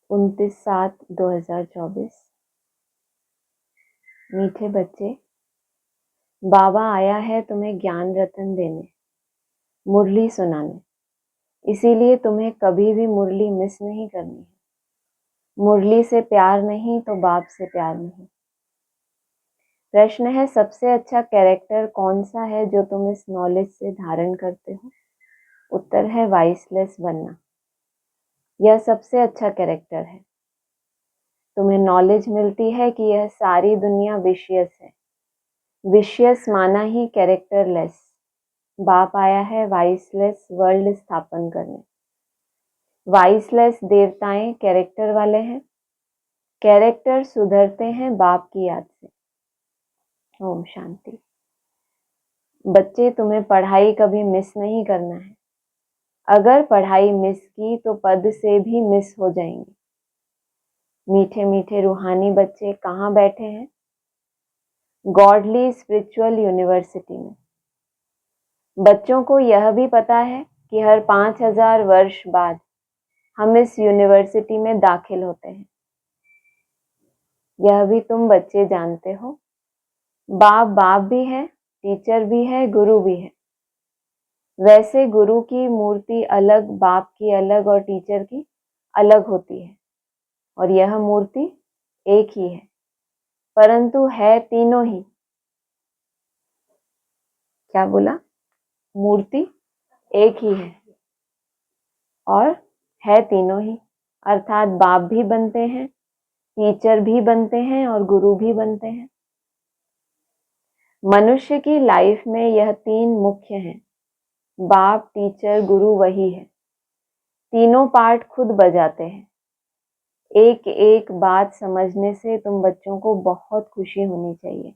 29/7/2024। मीठे बच्चे, बाबा आया है तुम्हें ज्ञान रतन देने, मुरली सुनाने। इसीलिए तुम्हें कभी भी मुरली मिस नहीं करनी है। मुरली से प्यार नहीं तो बाप से प्यार नहीं। प्रश्न है, सबसे अच्छा कैरेक्टर कौन सा है जो तुम इस नॉलेज से धारण करते हो? उत्तर है वाइसलेस बनना। यह सबसे अच्छा कैरेक्टर है। तुम्हें नॉलेज मिलती है कि यह सारी दुनिया विशियस है। विशियस माना ही कैरेक्टरलेस। बाप आया है वाइसलेस वर्ल्ड स्थापन करने। वाइसलेस देवताएं कैरेक्टर वाले हैं। कैरेक्टर सुधरते हैं बाप की याद से। ओम शांति। बच्चे, तुम्हें पढ़ाई कभी मिस नहीं करना है। अगर पढ़ाई मिस की तो पद से भी मिस हो जाएंगे। मीठे मीठे रूहानी बच्चे कहाँ बैठे हैं? गॉडली स्पिरिचुअल यूनिवर्सिटी में। बच्चों को यह भी पता है कि हर 5000 वर्ष बाद हम इस यूनिवर्सिटी में दाखिल होते हैं। यह भी तुम बच्चे जानते हो। बाप बाप भी है, टीचर भी है, गुरु भी है। वैसे गुरु की मूर्ति अलग, बाप की अलग और टीचर की अलग होती है, और यह मूर्ति एक ही है, परंतु है तीनों ही। क्या बोला? मूर्ति एक ही है और है तीनों ही, अर्थात बाप भी बनते हैं, टीचर भी बनते हैं और गुरु भी बनते हैं। मनुष्य की लाइफ में यह तीन मुख्य हैं। बाप, टीचर, गुरु वही है। तीनों पार्ट खुद बजाते हैं। एक एक बात समझने से तुम बच्चों को बहुत खुशी होनी चाहिए,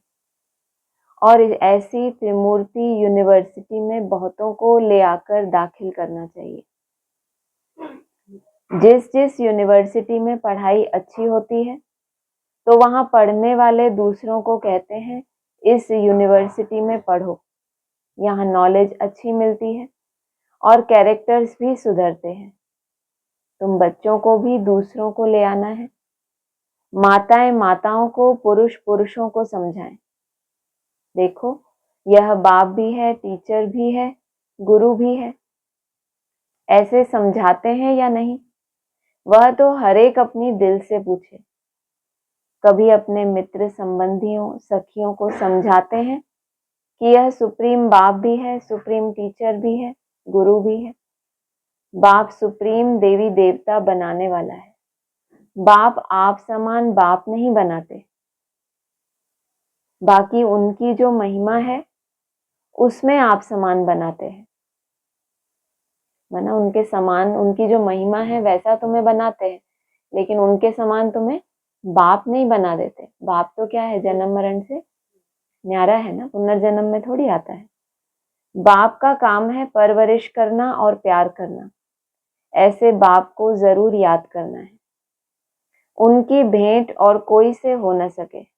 और ऐसी त्रिमूर्ति यूनिवर्सिटी में बहुतों को ले आकर दाखिल करना चाहिए। जिस जिस यूनिवर्सिटी में पढ़ाई अच्छी होती है तो वहां पढ़ने वाले दूसरों को कहते हैं इस यूनिवर्सिटी में पढ़ो, यहाँ नॉलेज अच्छी मिलती है और कैरेक्टर्स भी सुधरते हैं। तुम बच्चों को भी दूसरों को ले आना है। माताएं माताओं को, पुरुष पुरुषों को समझाएं। देखो, यह बाप भी है, टीचर भी है, गुरु भी है। ऐसे समझाते हैं या नहीं, वह तो हर एक अपनी दिल से पूछे। कभी अपने मित्र, संबंधियों, सखियों को समझाते हैं कि यह सुप्रीम बाप भी है, सुप्रीम टीचर भी है, गुरु भी है। बाप सुप्रीम देवी देवता बनाने वाला है। बाप आप समान बाप नहीं बनाते। बाकी उनकी जो महिमा है उसमें आप समान बनाते हैं। माना उनके समान, उनकी जो महिमा है वैसा तुम्हें बनाते हैं, लेकिन उनके समान तुम्हें बाप नहीं बना देते। बाप तो क्या है, जन्म मरण से न्यारा है ना, पुनर्जन्म में थोड़ी आता है। बाप का काम है परवरिश करना और प्यार करना। ऐसे बाप को जरूर याद करना है। उनकी भेंट और कोई से हो न सके।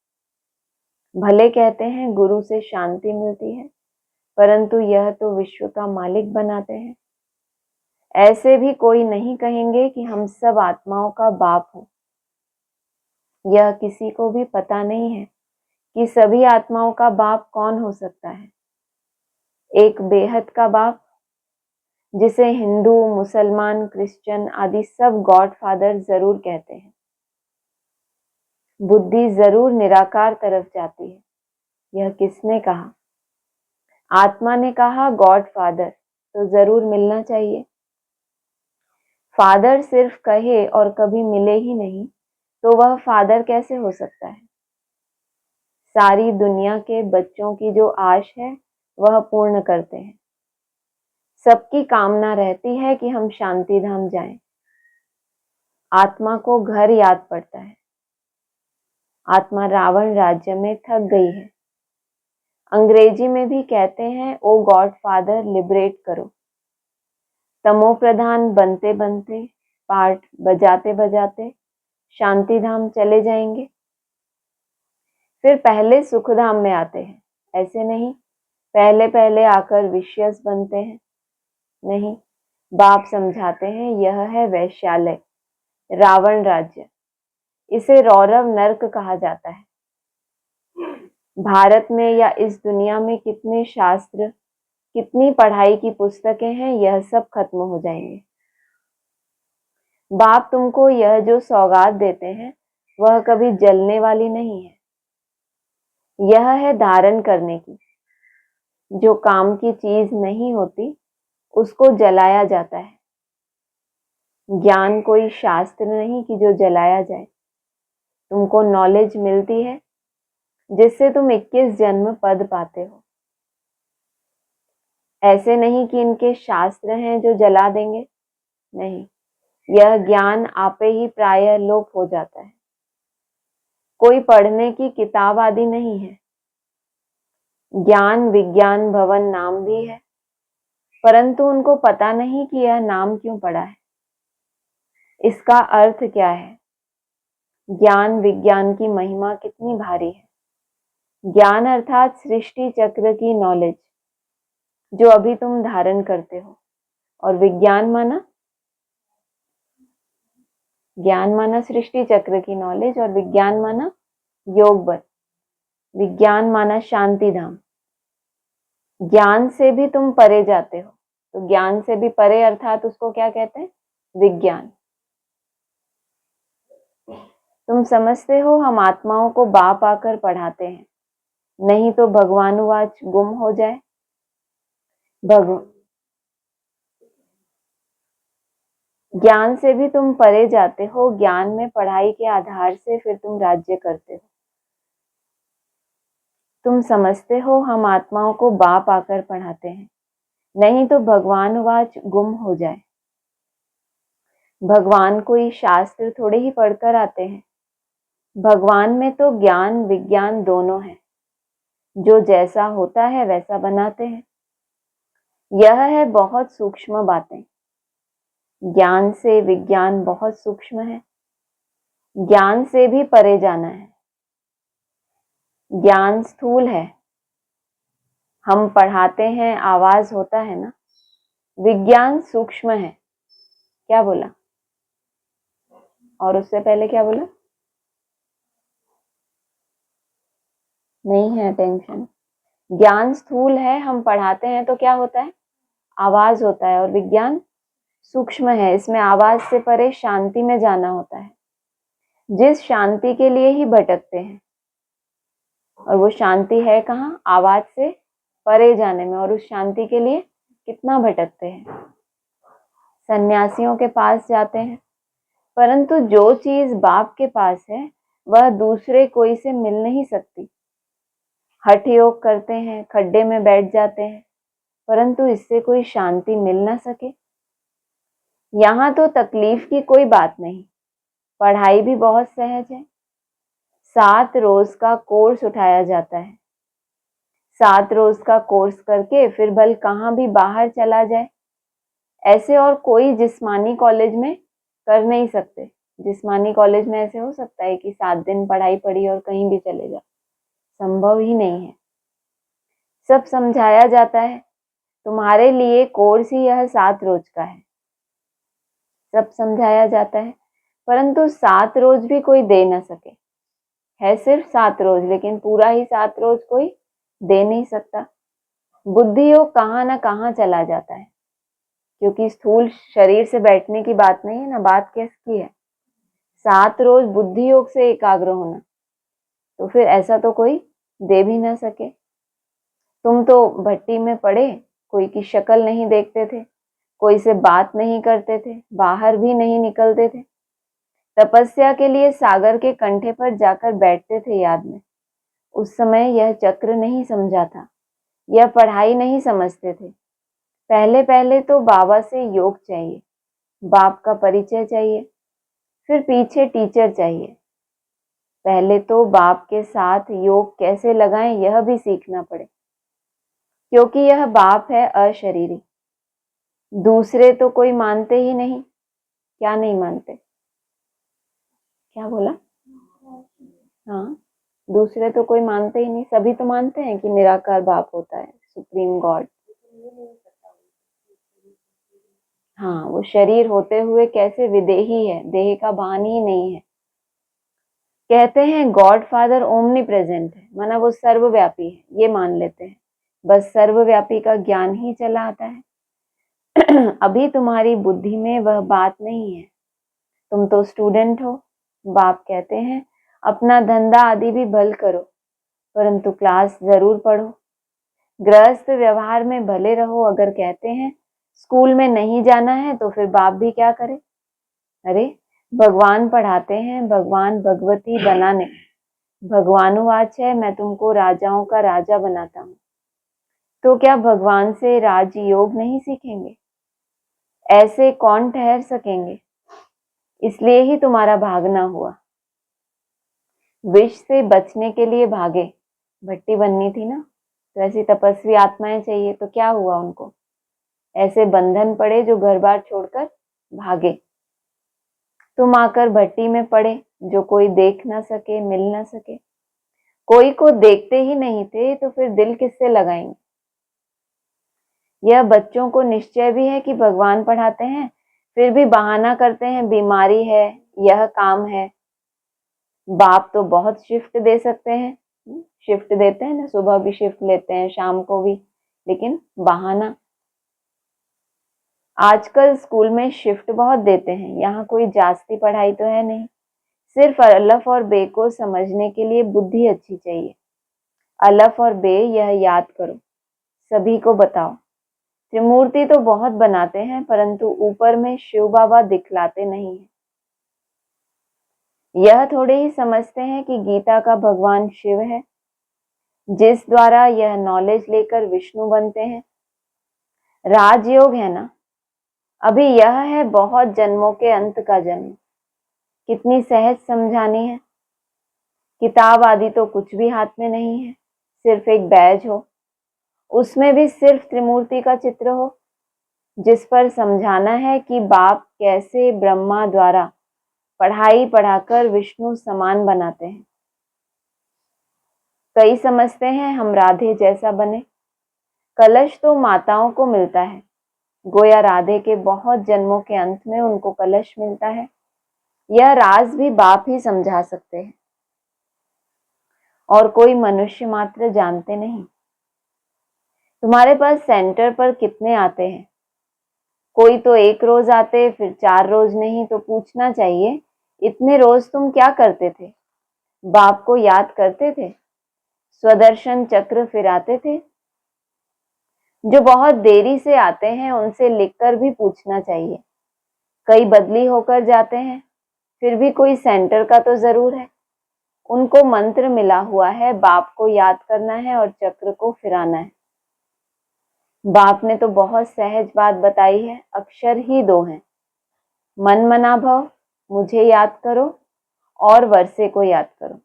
भले कहते हैं गुरु से शांति मिलती है, परंतु यह तो विश्व का मालिक बनाते हैं। ऐसे भी कोई नहीं कहेंगे कि हम सब आत्माओं का बाप हो। यह किसी को भी पता नहीं है कि सभी आत्माओं का बाप कौन हो सकता है। एक बेहद का बाप, जिसे हिंदू, मुसलमान, क्रिश्चियन आदि सब गॉड फादर जरूर कहते हैं। बुद्धि जरूर निराकार तरफ जाती है। यह किसने कहा? आत्मा ने कहा गॉड फादर, तो जरूर मिलना चाहिए। फादर सिर्फ कहे और कभी मिले ही नहीं तो वह फादर कैसे हो सकता है? सारी दुनिया के बच्चों की जो आश है वह पूर्ण करते हैं। सबकी कामना रहती है कि हम शांति धाम जाएं। आत्मा को घर याद पड़ता है। आत्मा रावण राज्य में थक गई है। अंग्रेजी में भी कहते हैं ओ गॉड फादर लिबरेट करो। तमो प्रधान बनते बनते, पार्ट बजाते बजाते शांति धाम चले जाएंगे। फिर पहले सुख धाम में आते हैं। ऐसे नहीं पहले पहले आकर विशियस बनते हैं। नहीं, बाप समझाते हैं यह है वैश्यालय, रावण राज्य, इसे रौरव नर्क कहा जाता है। भारत में या इस दुनिया में कितने शास्त्र, कितनी पढ़ाई की पुस्तकें हैं, यह सब खत्म हो जाएंगे। बाप तुमको यह जो सौगात देते हैं वह कभी जलने वाली नहीं है, यह है धारण करने की। जो काम की चीज नहीं होती उसको जलाया जाता है। ज्ञान कोई शास्त्र नहीं कि जो जलाया जाए। तुमको नॉलेज मिलती है जिससे तुम 21 जन्म पद पाते हो। ऐसे नहीं कि इनके शास्त्र हैं जो जला देंगे, नहीं, यह ज्ञान आपे ही प्रायः लोप हो जाता है। कोई पढ़ने की किताब आदि नहीं है। ज्ञान विज्ञान भवन नाम भी है, परंतु उनको पता नहीं कि यह नाम क्यों पड़ा है, इसका अर्थ क्या है। ज्ञान विज्ञान की महिमा कितनी भारी है। ज्ञान अर्थात सृष्टि चक्र की नॉलेज जो अभी तुम धारण करते हो, और विज्ञान माना, ज्ञान माना सृष्टि चक्र की नॉलेज, और विज्ञान माना योग बल, विज्ञान माना शांति धाम। ज्ञान से भी तुम परे जाते हो, तो ज्ञान से भी परे अर्थात उसको क्या कहते हैं, विज्ञान। तुम समझते हो हम आत्माओं को बाप आकर पढ़ाते हैं, नहीं तो भगवानुवाच गुम हो जाए। ज्ञान से भी तुम परे जाते हो। ज्ञान में पढ़ाई के आधार से फिर तुम राज्य करते हो। तुम समझते हो हम आत्माओं को बाप आकर पढ़ाते हैं, नहीं तो भगवानुवाच गुम हो जाए। भगवान कोई शास्त्र थोड़े ही पढ़कर आते हैं। भगवान में तो ज्ञान विज्ञान दोनों है, जो जैसा होता है वैसा बनाते हैं। यह है बहुत सूक्ष्म बातें। ज्ञान से विज्ञान बहुत सूक्ष्म है, ज्ञान से भी परे जाना है। ज्ञान स्थूल है, हम पढ़ाते हैं, आवाज होता है ना। विज्ञान सूक्ष्म है। क्या बोला, और उससे पहले क्या बोला, नहीं है टेंशन। ज्ञान स्थूल है, हम पढ़ाते हैं तो क्या होता है, आवाज होता है, और विज्ञान सूक्ष्म है, इसमें आवाज से परे शांति में जाना होता है, जिस शांति के लिए ही भटकते हैं। और वो शांति है कहाँ, आवाज से परे जाने में, और उस शांति के लिए कितना भटकते हैं। सन्यासियों के पास जाते हैं, परंतु जो चीज बाप के पास है वह दूसरे कोई से मिल नहीं सकती। हठ योग करते हैं, खड्डे में बैठ जाते हैं, परंतु इससे कोई शांति मिल ना सके। यहाँ तो तकलीफ की कोई बात नहीं, पढ़ाई भी बहुत सहज है। 7 रोज का कोर्स उठाया जाता है। 7 रोज का कोर्स करके फिर भल कहाँ भी बाहर चला जाए, ऐसे और कोई जिस्मानी कॉलेज में कर नहीं सकते। जिस्मानी कॉलेज में ऐसे हो सकता है कि 7 दिन पढ़ाई पढ़ी और कहीं भी चले जाओ, संभव ही नहीं है। सब समझाया जाता है, तुम्हारे लिए कोर्स ही यह 7 रोज का है। सब समझाया जाता है, परंतु 7 रोज भी कोई दे ना सके। है सिर्फ 7 रोज, लेकिन पूरा ही 7 रोज कोई दे नहीं सकता। बुद्धि योग कहाँ ना कहाँ चला जाता है, क्योंकि स्थूल शरीर से बैठने की बात नहीं है ना, बात किसकी है, 7 रोज बुद्धि योग से एकाग्र होना। तो फिर ऐसा तो कोई दे भी ना सके। तुम तो भट्टी में पड़े, कोई की शक्ल नहीं देखते थे, कोई से बात नहीं करते थे, बाहर भी नहीं निकलते थे, तपस्या के लिए सागर के कंठे पर जाकर बैठते थे याद में। उस समय यह चक्र नहीं समझा था, यह पढ़ाई नहीं समझते थे। पहले पहले तो बाबा से योग चाहिए, बाप का परिचय चाहिए, फिर पीछे टीचर चाहिए। पहले तो बाप के साथ योग कैसे लगाएं यह भी सीखना पड़े, क्योंकि यह बाप है अशरीरी। दूसरे तो कोई मानते ही नहीं। क्या नहीं मानते, क्या बोला, हाँ, दूसरे तो कोई मानते ही नहीं। सभी तो मानते हैं कि निराकार बाप होता है, सुप्रीम गॉड। हाँ, वो शरीर होते हुए कैसे विदेही है, देह का भान ही नहीं है। कहते हैं गॉड फादर ओमनी प्रेजेंट है, माना वो सर्वव्यापी है, ये मान लेते हैं। बस सर्वव्यापी का ज्ञान ही चला आता है। अभी तुम्हारी बुद्धि में वह बात नहीं है। तुम तो स्टूडेंट हो। बाप कहते हैं अपना धंधा आदि भी भल करो, परंतु क्लास जरूर पढ़ो। गृहस्थ व्यवहार में भले रहो। अगर कहते हैं स्कूल में नहीं जाना है तो फिर बाप भी क्या करे। अरे भगवान पढ़ाते हैं, भगवान भगवती बनाने। भगवानुवाच है, मैं तुमको राजाओं का राजा बनाता हूँ। तो क्या भगवान से राजयोग नहीं सीखेंगे? ऐसे कौन ठहर सकेंगे? इसलिए ही तुम्हारा भागना हुआ। विष से बचने के लिए भागे। भट्टी बननी थी ना, तो ऐसी तपस्वी आत्माएं चाहिए। तो क्या हुआ उनको? ऐसे बंधन पड़े जो घर बार छोड़कर भागे। तुम आकर भट्टी में पड़े, जो कोई देख ना सके, मिल ना सके। कोई को देखते ही नहीं थे तो फिर दिल किससे लगाएंगे? यह बच्चों को निश्चय भी है कि भगवान पढ़ाते हैं, फिर भी बहाना करते हैं बीमारी है, यह काम है। बाप तो बहुत शिफ्ट दे सकते हैं, शिफ्ट देते हैं ना, सुबह भी शिफ्ट लेते हैं, शाम को भी, लेकिन बहाना। आजकल स्कूल में शिफ्ट बहुत देते हैं। यहाँ कोई जास्ती पढ़ाई तो है नहीं, सिर्फ अलफ और बे को समझने के लिए बुद्धि अच्छी चाहिए। अलफ और बे यह याद करो, सभी को बताओ। त्रिमूर्ति तो बहुत बनाते हैं, परंतु ऊपर में शिव बाबा दिखलाते नहीं है। यह थोड़े ही समझते हैं कि गीता का भगवान शिव है, जिस द्वारा यह नॉलेज लेकर विष्णु बनते हैं। राजयोग है ना, अभी यह है बहुत जन्मों के अंत का जन्म। कितनी सहज समझानी है। किताब आदि तो कुछ भी हाथ में नहीं है, सिर्फ एक बैज हो, उसमें भी सिर्फ त्रिमूर्ति का चित्र हो, जिस पर समझाना है कि बाप कैसे ब्रह्मा द्वारा पढ़ाई पढ़ाकर विष्णु समान बनाते हैं। कई समझते हैं हम राधे जैसा बने। कलश तो माताओं को मिलता है, गोया राधे के बहुत जन्मों के अंत में उनको कलश मिलता है। यह राज भी बाप ही समझा सकते हैं, और कोई मनुष्य मात्र जानते नहीं। तुम्हारे पास सेंटर पर कितने आते हैं? कोई तो एक रोज आते, फिर 4 रोज नहीं, तो पूछना चाहिए इतने रोज तुम क्या करते थे? बाप को याद करते थे? स्वदर्शन चक्र फिराते थे? जो बहुत देरी से आते हैं उनसे लिखकर भी पूछना चाहिए। कई बदली होकर जाते हैं, फिर भी कोई सेंटर का तो जरूर है। उनको मंत्र मिला हुआ है, बाप को याद करना है और चक्र को फिराना है। बाप ने तो बहुत सहज बात बताई है, अक्षर ही 2 हैं। मन मना भव, मुझे याद करो, और वर्षे को याद करो।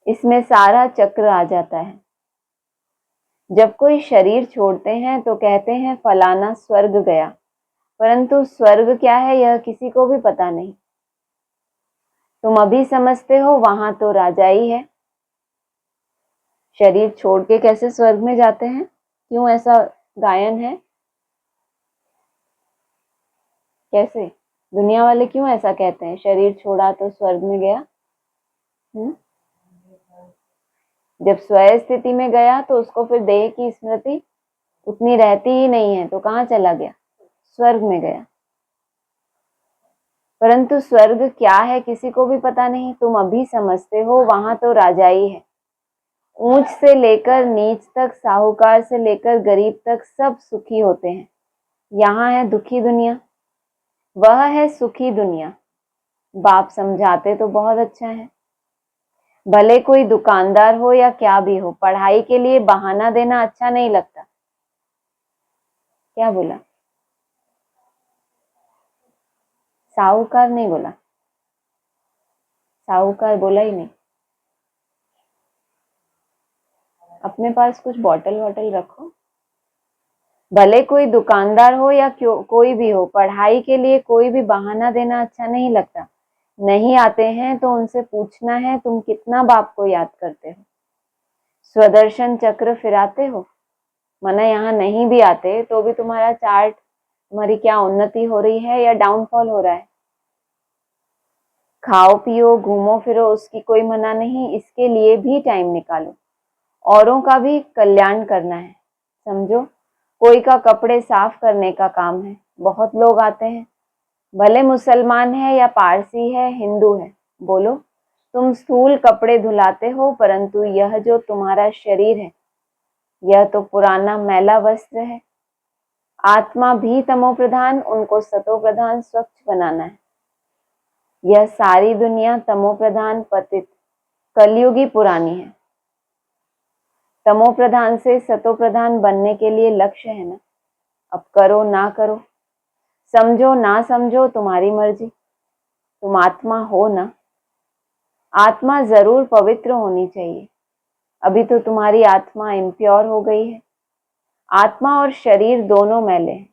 इसमें सारा चक्र आ जाता है। जब कोई शरीर छोड़ते हैं तो कहते हैं फलाना स्वर्ग गया, परंतु स्वर्ग क्या है यह किसी को भी पता नहीं। तुम अभी समझते हो वहां तो राजाई है। शरीर छोड़ के कैसे स्वर्ग में जाते हैं? क्यों ऐसा गायन है? कैसे दुनिया वाले क्यों ऐसा कहते हैं, शरीर छोड़ा तो स्वर्ग में गया? जब स्वयं स्थिति में गया तो उसको फिर देह की स्मृति उतनी रहती ही नहीं है, तो कहाँ चला गया? स्वर्ग में गया। परंतु स्वर्ग क्या है किसी को भी पता नहीं। तुम अभी समझते हो वहां तो राजाई है। ऊंच से लेकर नीच तक, साहूकार से लेकर गरीब तक सब सुखी होते हैं। यहाँ है दुखी दुनिया, वह है सुखी दुनिया। बाप समझाते तो बहुत अच्छा है। भले कोई दुकानदार हो या क्या भी हो, पढ़ाई के लिए बहाना देना अच्छा नहीं लगता। क्या बोला? साहूकार नहीं बोला, साहूकार बोला ही नहीं। अपने पास कुछ बॉटल वॉटल रखो। भले कोई दुकानदार हो या कोई भी हो, पढ़ाई के लिए कोई भी बहाना देना अच्छा नहीं लगता। नहीं आते हैं तो उनसे पूछना है तुम कितना बाप को याद करते हो, स्वदर्शन चक्र फिराते हो। माना यहाँ नहीं भी आते तो भी तुम्हारा चार्ट तुम्हारी क्या उन्नति हो रही है या डाउनफॉल हो रहा है? खाओ पियो घूमो फिरो, उसकी कोई मना नहीं, इसके लिए भी टाइम निकालो। औरों का भी कल्याण करना है, समझो। कोई का कपड़े साफ करने का काम है, बहुत लोग आते हैं, भले मुसलमान है या पारसी है, हिंदू है। बोलो, तुम स्थूल कपड़े धुलाते हो, परंतु यह जो तुम्हारा शरीर है, यह तो पुराना मैला वस्त्र है। आत्मा भी तमो प्रधान, उनको सतो प्रधान स्वच्छ बनाना है। यह सारी दुनिया तमो प्रधान पतित कलयुगी पुरानी है। तमो प्रधान से सतो प्रधान बनने के लिए लक्ष्य है ना। अब करो ना करो, समझो ना समझो, तुम्हारी मर्जी। तुम आत्मा हो ना, आत्मा जरूर पवित्र होनी चाहिए। अभी तो तुम्हारी आत्मा इम्प्योर हो गई है। आत्मा और शरीर दोनों मैले हैं,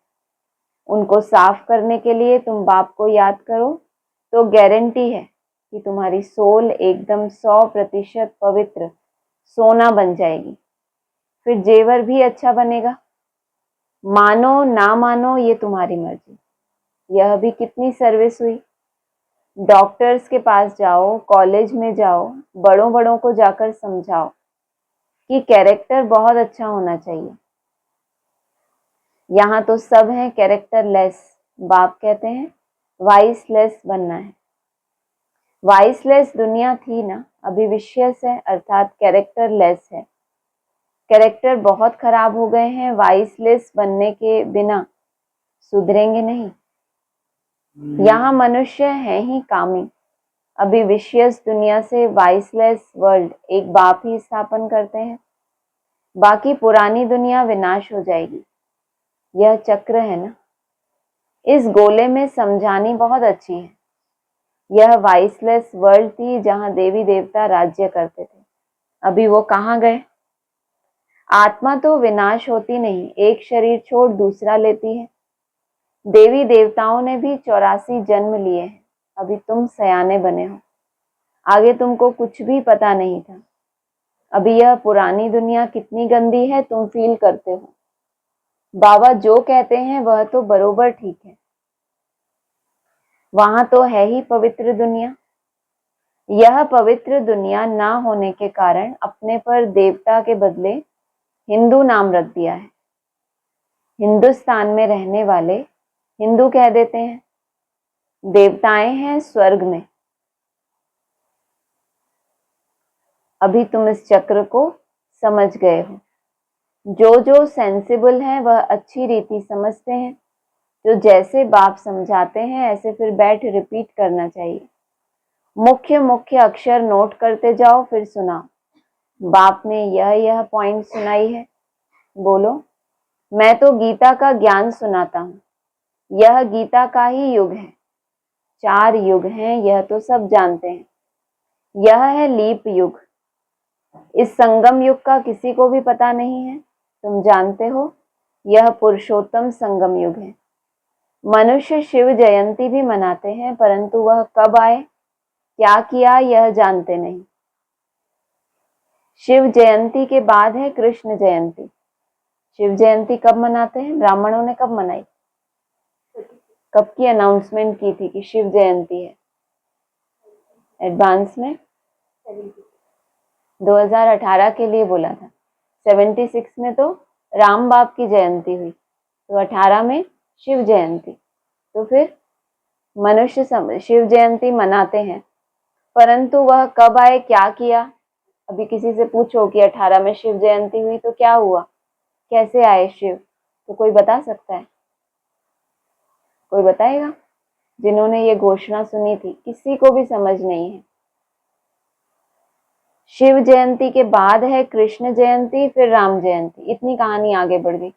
उनको साफ करने के लिए तुम बाप को याद करो तो गारंटी है कि तुम्हारी सोल एकदम 100% पवित्र सोना बन जाएगी। फिर जेवर भी अच्छा बनेगा। मानो ना मानो ये तुम्हारी मर्जी। यह भी कितनी सर्विस हुई। डॉक्टर्स के पास जाओ, कॉलेज में जाओ, बड़ों बड़ों को जाकर समझाओ कि कैरेक्टर बहुत अच्छा होना चाहिए। यहाँ तो सब है कैरेक्टर लेस। बाप कहते हैं वाइस लेस बनना है। वाइस लेस दुनिया थी ना, अभी विशियस है, अर्थात कैरेक्टर लेस है। कैरेक्टर बहुत खराब हो गए हैं, वाइस लेस बनने के बिना सुधरेंगे नहीं। यहाँ मनुष्य है ही कामी। अभी विशियस दुनिया से वाइसलेस वर्ल्ड एक बाप ही स्थापन करते हैं, बाकी पुरानी दुनिया विनाश हो जाएगी। यह चक्र है ना। इस गोले में समझानी बहुत अच्छी है। यह वाइसलेस वर्ल्ड थी जहां देवी देवता राज्य करते थे। अभी वो कहाँ गए? आत्मा तो विनाश होती नहीं, एक शरीर छोड़ दूसरा लेती है। देवी देवताओं ने भी 84 जन्म लिए हैं। अभी तुम सयाने बने हो, आगे तुमको कुछ भी पता नहीं था। अभी यह पुरानी दुनिया कितनी गंदी है तुम फील करते हो। बाबा जो कहते हैं वह तो बरोबर ठीक है। वहां तो है ही पवित्र दुनिया। यह पवित्र दुनिया ना होने के कारण अपने पर देवता के बदले हिंदू नाम रख दिया है। हिंदुस्तान में रहने वाले हिंदू कह देते हैं। देवताएं हैं स्वर्ग में। अभी तुम इस चक्र को समझ गए हो। जो सेंसिबल है वह अच्छी रीति समझते हैं। जो जैसे बाप समझाते हैं ऐसे फिर बैठ रिपीट करना चाहिए। मुख्य मुख्य अक्षर नोट करते जाओ, फिर सुनाओ। बाप ने यह पॉइंट सुनाई है। बोलो, मैं तो गीता का ज्ञान सुनाता हूँ। यह गीता का ही युग है। 4 युग हैं, यह तो सब जानते हैं। यह है लीप युग। इस संगम युग का किसी को भी पता नहीं है। तुम जानते हो, यह पुरुषोत्तम संगम युग है। मनुष्य शिव जयंती भी मनाते हैं, परंतु वह कब आए, क्या किया, यह जानते नहीं। शिव जयंती के बाद है कृष्ण जयंती। शिव जयंती कब मनाते हैं? ब्राह्मणों ने कब मनाई? कब की अनाउंसमेंट की थी कि शिव जयंती है? एडवांस में 2018 के लिए बोला था। 76 में तो राम बाप की जयंती हुई, तो 18 में शिव जयंती। तो फिर मनुष्य शिव जयंती मनाते हैं, परंतु वह कब आए, क्या किया? अभी किसी से पूछो कि 18 में शिव जयंती हुई तो क्या हुआ, कैसे आए शिव, तो कोई बता सकता है? कोई बताएगा? जिन्होंने ये घोषणा सुनी थी किसी को भी समझ नहीं है। शिव जयंती के बाद है कृष्ण जयंती, फिर राम जयंती। इतनी कहानी आगे बढ़ गई।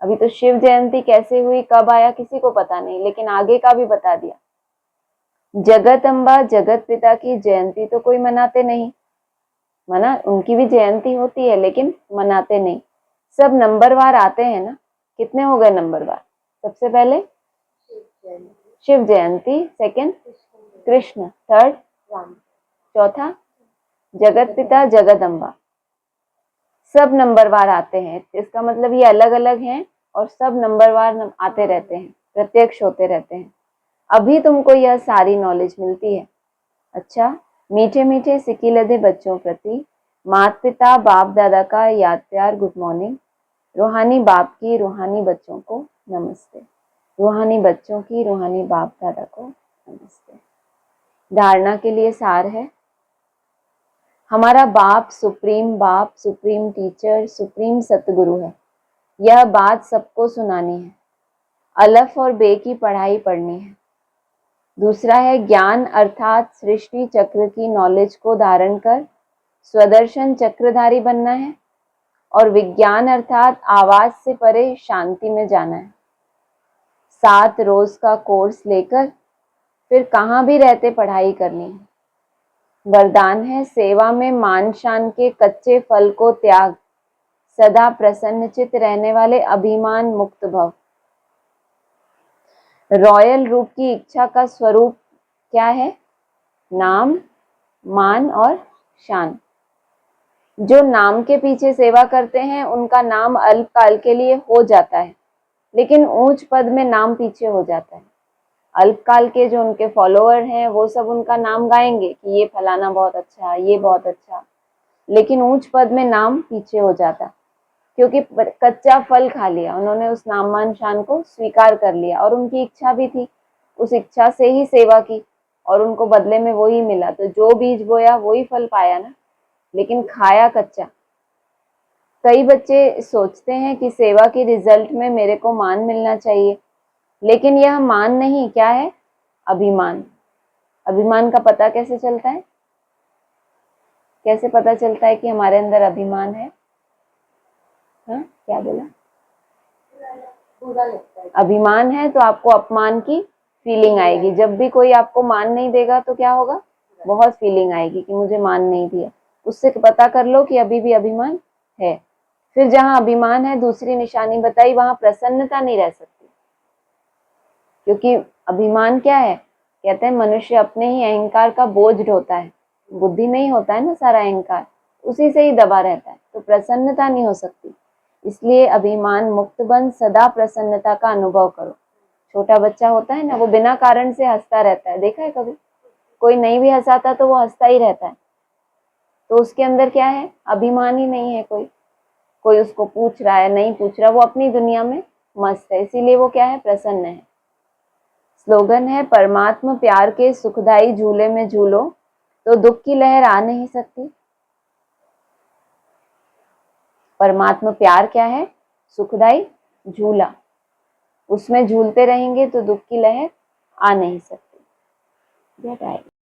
अभी तो शिव जयंती कैसे हुई, कब आया, किसी को पता नहीं, लेकिन आगे का भी बता दिया। जगत अम्बा जगत पिता की जयंती तो कोई मनाते नहीं। मना उनकी भी जयंती होती है लेकिन मनाते नहीं। सब नंबरवार आते हैं ना। कितने हो गए नंबरवार? सबसे पहले शिव जयंती, सेकंड कृष्ण, थर्ड राम, चौथा जगत पिता जगदम्बा। सब नंबरवार आते हैं। इसका मतलब ये अलग अलग हैं और सब नंबरवार आते रहते हैं, प्रत्यक्ष होते रहते हैं। अभी तुमको यह सारी नॉलेज मिलती है। अच्छा, मीठे मीठे सिक्की लदे बच्चों प्रति माता पिता बाप दादा का याद प्यार गुड मॉर्निंग। रूहानी बाप की रूहानी बच्चों को नमस्ते। रूहानी बच्चों की रूहानी बाप दादा को नमस्ते। धारणा के लिए सार है, हमारा बाप, सुप्रीम टीचर, सुप्रीम सतगुरु है। यह बात सबको सुनानी है। अलफ और बे की पढ़ाई पढ़नी है। दूसरा है ज्ञान अर्थात सृष्टि चक्र की नॉलेज को धारण कर स्वदर्शन चक्रधारी बनना है। और विज्ञान अर्थात आवाज से परे शांति में जाना है। 7 रोज का कोर्स लेकर फिर कहाँ भी रहते पढ़ाई करनी है। वरदान है सेवा में मान शान के कच्चे फल को त्याग, सदा प्रसन्नचित रहने वाले अभिमान मुक्त भव। रॉयल रूप की इच्छा का स्वरूप क्या है? नाम, मान और शान। जो नाम के पीछे सेवा करते हैं उनका नाम अल्पकाल के लिए हो जाता है, लेकिन ऊंच पद में नाम पीछे हो जाता है। अल्पकाल के जो उनके फॉलोअर हैं वो सब उनका नाम गाएंगे कि ये फलाना बहुत अच्छा, ये बहुत अच्छा, लेकिन ऊंच पद में नाम पीछे हो जाता, क्योंकि कच्चा फल खा लिया उन्होंने, उस नाम मान शान को स्वीकार कर लिया। और उनकी इच्छा भी थी, उस इच्छा से ही सेवा की और उनको बदले में वही मिला। तो जो बीज बोया वही फल पाया ना, लेकिन खाया कच्चा। कई बच्चे सोचते हैं कि सेवा के रिजल्ट में मेरे को मान मिलना चाहिए, लेकिन यह मान नहीं, क्या है? अभिमान। अभिमान का पता कैसे चलता है? कैसे पता चलता है कि हमारे अंदर अभिमान है? हाँ, क्या बोला? बुरा लगता है। अभिमान है तो आपको अपमान की फीलिंग आएगी। जब भी कोई आपको मान नहीं देगा तो क्या होगा? बहुत फीलिंग आएगी कि मुझे मान नहीं दिया। उससे पता कर लो कि अभी भी अभिमान है। फिर जहां अभिमान है, दूसरी निशानी बताई, वहां प्रसन्नता नहीं रह सकती, क्योंकि अभिमान क्या है? कहते हैं मनुष्य अपने ही अहंकार का बोझ ढोता है। बुद्धि में ही होता है ना सारा अहंकार, उसी से ही दबा रहता है, तो प्रसन्नता नहीं हो सकती। इसलिए अभिमान मुक्त बन सदा प्रसन्नता का अनुभव करो। छोटा बच्चा होता है ना, वो बिना कारण से हंसता रहता है, देखा है कभी? कोई नहीं भी हंसाता तो वो हंसता ही रहता है। तो उसके अंदर क्या है? अभिमान ही नहीं है। कोई उसको पूछ रहा है, नहीं पूछ रहा, वो अपनी दुनिया में मस्त है, इसीलिए वो क्या है? प्रसन्न है। स्लोगन है, परमात्मा प्यार के सुखदाई झूले में झूलो तो दुख की लहर आ नहीं सकती। परमात्मा प्यार क्या है? सुखदाई झूला, उसमें झूलते रहेंगे तो दुख की लहर आ नहीं सकती।